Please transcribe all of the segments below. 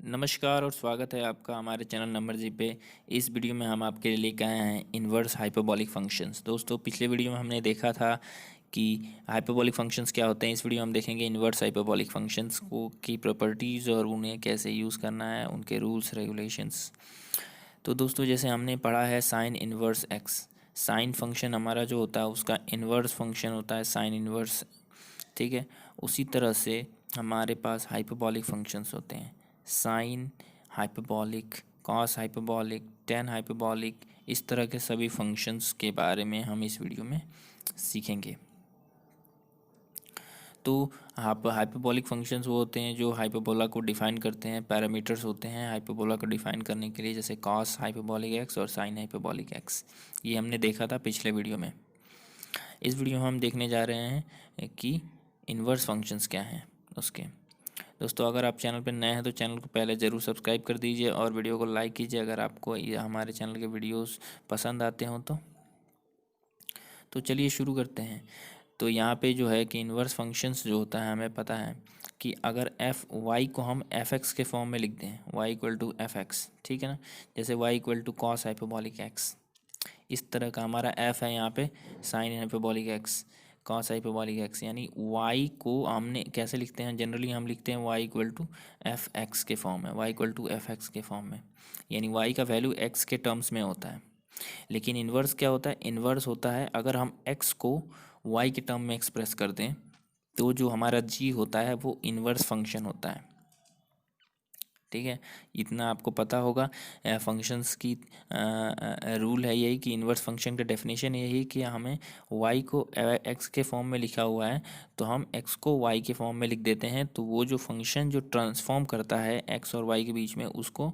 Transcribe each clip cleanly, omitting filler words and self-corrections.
नमस्कार और स्वागत है आपका हमारे चैनल नंबर जी पे। इस वीडियो में हम आपके लिए लेकर आए हैं इन्वर्स हाइपरबॉलिक फंक्शंस। दोस्तों, पिछले वीडियो में हमने देखा था कि हाइपरबॉलिक फंक्शंस क्या होते हैं। इस वीडियो में हम देखेंगे इन्वर्स हाइपरबॉलिक फंक्शंस को की प्रॉपर्टीज़ और उन्हें कैसे यूज़ करना है, उनके रूल्स रेगुलेशंस। तो दोस्तों, जैसे हमने पढ़ा है sign inverse x, sine function हमारा जो होता है उसका इन्वर्स फंक्शन होता है साइन इन्वर्स। ठीक है, उसी तरह से हमारे पास हाइपरबॉलिक फंक्शंस होते हैं, sign hyperbolic, cos hyperbolic, ten hyperbolic. इस तरह के सभी फंक्शंस के बारे में हम इस वीडियो में सीखेंगे। तो हाइपरबॉलिक फंक्शंस वो होते हैं जो हाइपरबोला को डिफाइन करते हैं, पैरामीटर्स होते हैं हाइपरबोला को डिफाइन करने के लिए, जैसे कॉस हाइपरबॉलिक एक्स और साइन हाइपरबॉलिक एक्स। ये हमने देखा था पिछले वीडियो में। इस वीडियो में हम देखने जा रहे हैं कि इन्वर्स फंक्शंस क्या हैं उसके। दोस्तों, अगर आप चैनल पर नए हैं तो चैनल को पहले ज़रूर सब्सक्राइब कर दीजिए और वीडियो को लाइक कीजिए अगर आपको ये हमारे चैनल के वीडियोस पसंद आते हों तो चलिए शुरू करते हैं। तो यहाँ पे जो है कि इन्वर्स फंक्शंस जो होता है, हमें पता है कि अगर एफ वाई को हम एफ एक्स के फॉर्म में लिख दें, y equal to f x, ठीक है ना, जैसे y equal to cos hyperbolic x, इस तरह का हमारा एफ है यहाँ पे sine hyperbolic x, cos hyperbolic x, यानी वाई को हमने कैसे लिखते हैं, जनरली हम लिखते हैं y equal to f x के फॉर्म में, y equal to f x के फॉर्म में, यानी वाई का वैल्यू एक्स के टर्म्स में होता है। लेकिन इन्वर्स क्या होता है, इन्वर्स होता है अगर हम एक्स को वाई के टर्म में एक्सप्रेस कर दें तो जो हमारा जी होता है वो इन्वर्स फंक्शन होता है। ठीक है, इतना आपको पता होगा। फंक्शंस की रूल है यही कि इन्वर्स फंक्शन का डेफिनेशन यही कि हमें y को x के फॉर्म में लिखा हुआ है तो हम x को y के फॉर्म में लिख देते हैं, तो वो जो फंक्शन जो ट्रांसफॉर्म करता है x और y के बीच में उसको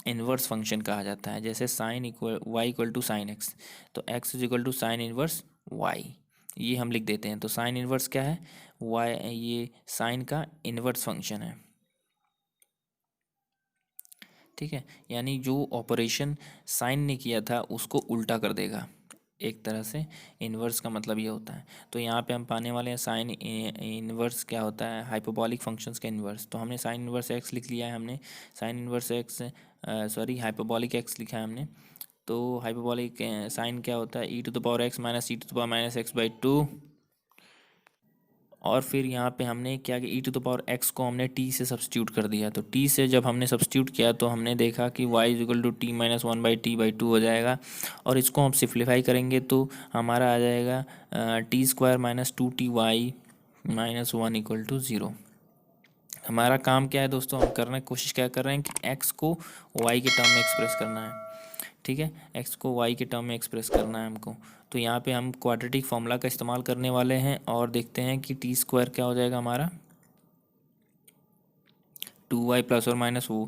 इन्वर्स फंक्शन कहा जाता है। जैसे sine equal y equal to sine x, तो x is equal to sine inverse y, ये हम लिख देते हैं। तो साइन इन्वर्स क्या है, y, ये साइन का इन्वर्स फंक्शन है। ठीक है, यानी जो ऑपरेशन साइन ने किया था उसको उल्टा कर देगा एक तरह से। इन्वर्स का मतलब ये होता है। तो यहाँ पे हम पाने वाले हैं साइन इन्वर्स क्या होता है, हाइपरबॉलिक फंक्शंस का इन्वर्स। तो हमने साइन इन्वर्स एक्स लिख लिया है, हमने sine inverse x, sorry hyperbolic x लिखा है हमने। तो हाइपरबॉलिक साइन क्या होता है, e to the power x minus e to the power minus x by two. और फिर यहाँ पे हमने क्या किया, e to the power x को हमने टी से सब्सटीट्यूट कर दिया। तो टी से जब हमने सब्सटीट्यूट किया तो हमने देखा कि y is equal to t minus one by t by two हो जाएगा। और इसको हम सिंप्लीफाई करेंगे तो हमारा आ जाएगा t square minus two t y minus one equal to zero. हमारा काम क्या है दोस्तों, हम करने की कोशिश क्या कर रहे हैं कि एक्स को वाई के टर्म में एक्सप्रेस करना है। ठीक है, एक्स को वाई के टर्म में एक्सप्रेस करना है हमको। तो यहाँ पे हम क्वाड्रेटिक फॉर्मूला का इस्तेमाल करने वाले हैं और देखते हैं कि टी स्क्वायर क्या हो जाएगा हमारा, टू वाई प्लस और माइनस वो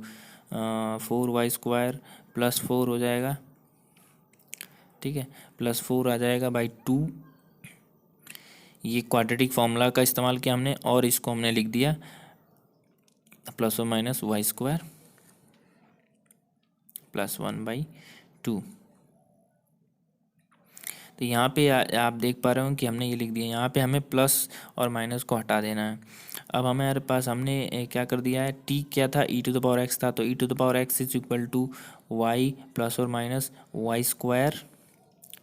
four y square plus four हो जाएगा। ठीक है, प्लस फोर आ जाएगा बाई टू। ये क्वाड्रेटिक फॉर्मूला का इस्तेमाल किया हमने और इसको हमने लिख दिया प्लस और minus y square plus one by two. तो यहाँ पे आप देख पा रहे हो कि हमने ये लिख दिया। यहाँ पे हमें प्लस और माइनस को हटा देना है। अब हमारे पास हमने क्या कर दिया है, टी क्या था, e to the power x था, तो e to the power x is equal to y plus और minus y square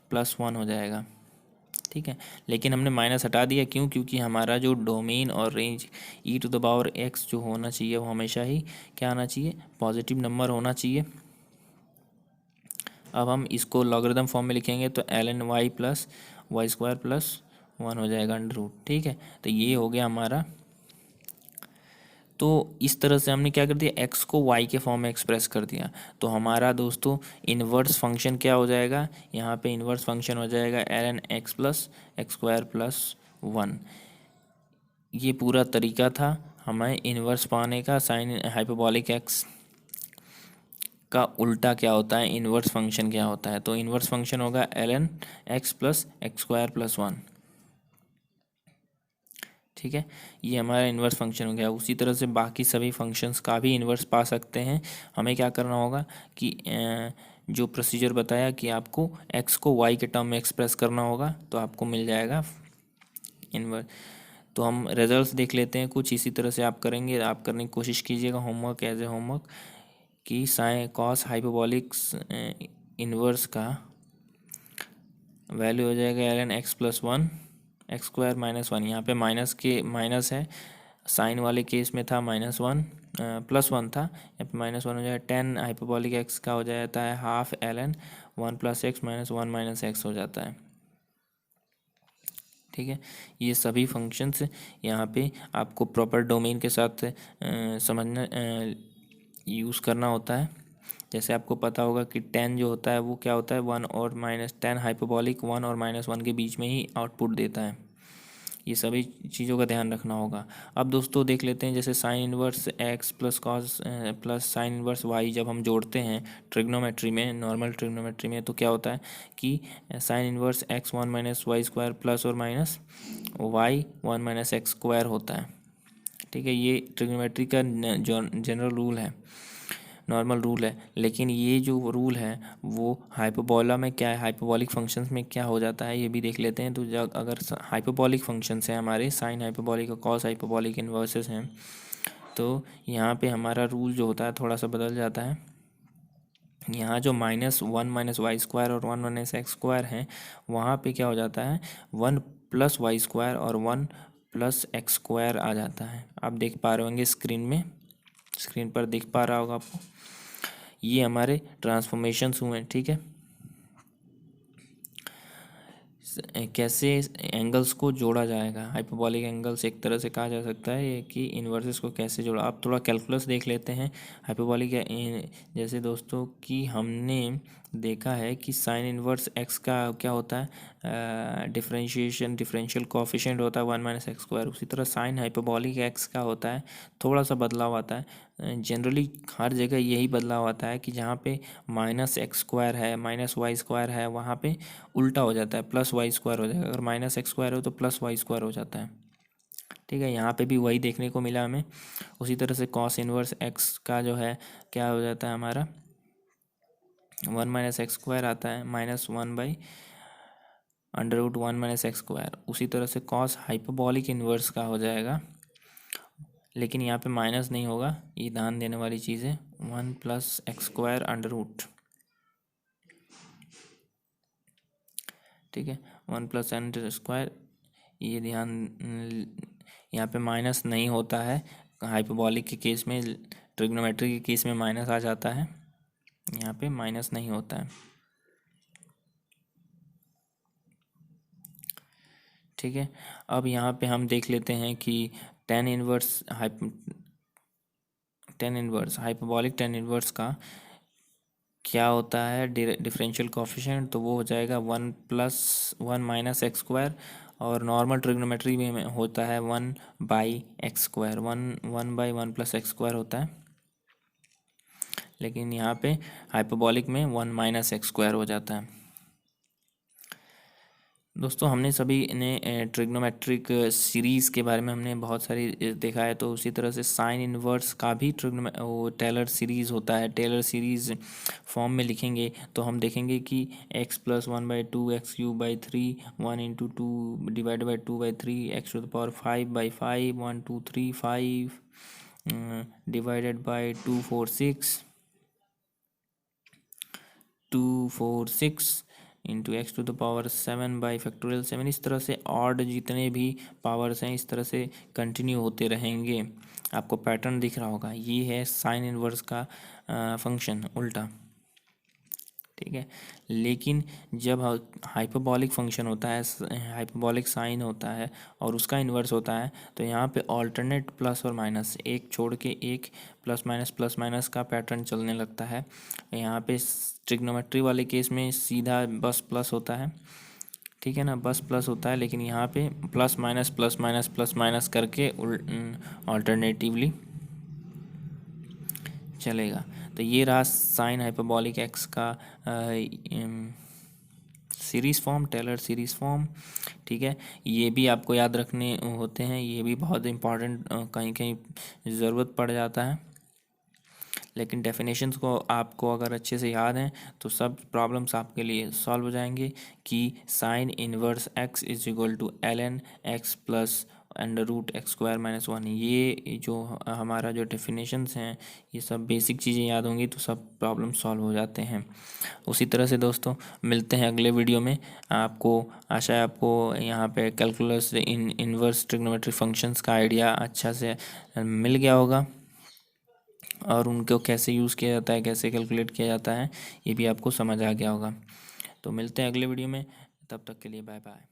plus one हो जाएगा। ठीक है, लेकिन हमने माइनस हटा दिया, क्यों, क्योंकि हमारा जो डोमेन और range e to the power x जो होना चाहिए वो हमेशा ही क्या आना चाहिए, पॉजिटिव नंबर होना चाहिए। अब हम इसको लॉगरिथम फॉर्म में लिखेंगे तो l n y plus y square plus one हो जाएगा अंडर रूट। ठीक है, तो ये हो गया हमारा। तो इस तरह से हमने क्या कर दिया, एक्स को वाई के फॉर्म में एक्सप्रेस कर दिया। तो हमारा दोस्तों इन्वर्स फंक्शन क्या हो जाएगा, यहाँ पे इन्वर्स फंक्शन हो जाएगा l n x plus x square plus one. ये पूरा तरीका था हमें इन्वर्स पाने का। साइन हाइपरबॉलिक एक्स का उल्टा क्या होता है, इन्वर्स फंक्शन क्या होता है। तो इन्वर्स फंक्शन होगा l n x plus x square plus one. ठीक है, ये हमारा इन्वर्स फंक्शन हो गया। उसी तरह से बाकी सभी फंक्शंस का भी इन्वर्स पा सकते हैं। हमें क्या करना होगा कि जो प्रोसीजर बताया कि आपको एक्स को वाई के टर्म में एक्सप्रेस करना होगा तो आपको मिल जाएगा इन्वर्स। तो हम रिजल्ट्स देख लेते हैं, कुछ इसी तरह से आप करेंगे, आप करने की कोशिश कीजिएगा होमवर्क, एज ए होमवर्क, कि साइन कॉस हाइपरबॉलिक्स इन्वर्स का वैल्यू हो जाएगा ln x plus one x square minus one. यहाँ पे माइनस के माइनस है, साइन वाले केस में था माइनस वन प्लस वन था, यहाँ पे माइनस वन हो जाएगा। टेन हाइपरबॉलिक एक्स का हो जाता है half ln one plus x minus one minus x हो जाता है। ठीक है, ये सभी फंक्शंस यहाँ पे आपको प्रॉपर डोमेन के साथ समझना यूज़ करना होता है। जैसे आपको पता होगा कि टेन जो होता है वो क्या होता है, वन और माइनस, टेन हाइपरबॉलिक वन और माइनस वन के बीच में ही आउटपुट देता है। ये सभी चीज़ों का ध्यान रखना होगा। अब दोस्तों देख लेते हैं, जैसे sine inverse x plus cos plus sine inverse y जब हम जोड़ते हैं ट्रिग्नोमेट्री में, नॉर्मल ट्रिग्नोमेट्री में, तो क्या होता है कि sine inverse x one minus y square plus और minus y one minus x square होता है। ठीक है, ये ट्रिग्नोमेट्री का जनरल रूल है, नॉर्मल रूल है। लेकिन ये जो रूल है वो हाइपरबोला में क्या है, हाइपरबॉलिक फंक्शंस में क्या हो जाता है, ये भी देख लेते हैं। तो जब अगर हाइपरबॉलिक फंक्शंस हैं हमारे, साइन हाइपरबॉलिक और कॉस हाइपरबॉलिक इन्वर्सेस हैं, तो यहाँ पे हमारा रूल जो होता है थोड़ा सा बदल जाता है। यहाँ जो minus one minus y square और वन माइनस एक्स स्क्वायर हैं, वहाँ पे क्या हो जाता है, वन प्लस वाई स्क्वायर और वन प्लस एक्स स्क्वायर आ जाता है। आप देख पा रहे होंगे स्क्रीन में, स्क्रीन पर दिख पा रहा होगा आपको, ये हमारे ट्रांसफॉर्मेशंस हुए हैं। ठीक है, कैसे एंगल्स को जोड़ा जाएगा, हाइपरबॉलिक एंगल्स एक तरह से कहा जा सकता है कि इन्वर्सेस को कैसे जोड़ा। आप थोड़ा कैलकुलस देख लेते हैं हाइपरबॉलिक, जैसे दोस्तों कि हमने देखा है कि साइन इन्वर्स एक्स का क्या होता है, डिफरेंशियल कोफिशिएंट होता है वन माइनस एक्स स्क्वायर। उसी तरह साइन हाइपरबॉलिक एक्स का होता है, थोड़ा सा बदलाव आता है। जनरली हर जगह यही बदलाव आता है कि जहाँ पे माइनस एक्स स्क्वायर है माइनस वाई स्क्वायर है, वहाँ पे उल्टा हो जाता है, प्लस वाई स्क्वायर हो जाएगा। अगर माइनस एक्स स्क्वायर हो तो प्लस वाई स्क्वायर हो जाता है। ठीक है, यहाँ पे भी वही देखने को मिला हमें। उसी तरह से कॉस इनवर्स एक्स का जो है क्या हो जाता है हमारा, वन माइनस एक्स स्क्वायर आता है minus one by under root one minus x square. उसी तरह से कॉस हाइपरबॉलिक इन्वर्स का हो जाएगा, लेकिन यहाँ पे माइनस नहीं होगा, ये ध्यान देने वाली चीज़ है, one plus x square under root. ठीक है, वन प्लस एन स्क्वायर, ये ध्यान, यहाँ पे माइनस नहीं होता है हाइपरबॉलिक के केस में, ट्रिग्नोमेट्री के केस में माइनस आ जाता है, यहाँ पे माइनस नहीं होता है। ठीक है, अब यहाँ पे हम देख लेते हैं कि tan inverse hyperbolic tan inverse का क्या होता है डिफरेंशियल कोफिशिएंट, तो वो हो जाएगा one plus one minus x square, और नॉर्मल ट्रिग्नोमेट्री में होता है one by x square, one by one plus x square होता है। लेकिन यहाँ पे हाइपरबॉलिक में वन माइनस एक्स स्क्वायर हो जाता है। दोस्तों हमने सभी ने ट्रिग्नोमेट्रिक सीरीज़ के बारे में हमने बहुत सारी देखा है, तो उसी तरह से साइन इनवर्स का भी टेलर सीरीज़ होता है। टेलर सीरीज़ फॉर्म में लिखेंगे तो हम देखेंगे कि x plus one by two x cube by three one into two divide by two by three x to the power five by five one two three five divided by two four six into x to the power seven by factorial seven. इस तरह से odd जितने भी powers हैं इस तरह से continue होते रहेंगे। आपको पैटर्न दिख रहा होगा, ये है साइन इनवर्स का फंक्शन उल्टा। ठीक है, लेकिन जब हाइपरबॉलिक फंक्शन होता है, हाइपरबॉलिक साइन होता है और उसका इन्वर्स होता है, तो यहाँ पे ऑल्टरनेट प्लस और माइनस, एक छोड़ के एक प्लस माइनस का पैटर्न चलने लगता है। यहाँ पे ट्रिग्नोमेट्री वाले केस में सीधा बस प्लस होता है, ठीक है ना, बस प्लस होता है। लेकिन यहाँ पे प्लस माइनस करके ऑल्टरनेटिवली चलेगा। तो ये रहा साइन हाइपरबॉलिक एक्स का series form, Taylor series form. ठीक है, ये भी आपको याद रखने होते हैं, ये भी बहुत इम्पॉर्टेंट कहीं कहीं ज़रूरत पड़ जाता है। लेकिन डेफिनेशंस को आपको अगर अच्छे से याद हैं तो सब प्रॉब्लम्स आपके लिए सॉल्व हो जाएंगे। कि sine inverse x is equal to l n x plus under root x square minus one. ये जो हमारा जो डेफिनेशंस हैं, ये सब बेसिक चीज़ें याद होंगी तो सब प्रॉब्लम सॉल्व हो जाते हैं। उसी तरह से दोस्तों मिलते हैं अगले वीडियो में। आपको आशा है आपको यहाँ पे कैलकुलस इनवर्स ट्रिग्नोमेट्री फंक्शंस का आइडिया अच्छा से मिल गया होगा, और उनको कैसे यूज़ किया जाता है, कैसे कैलकुलेट किया जाता है, ये भी आपको समझ आ गया होगा। तो मिलते हैं अगले वीडियो में, तब तक के लिए बाय बाय।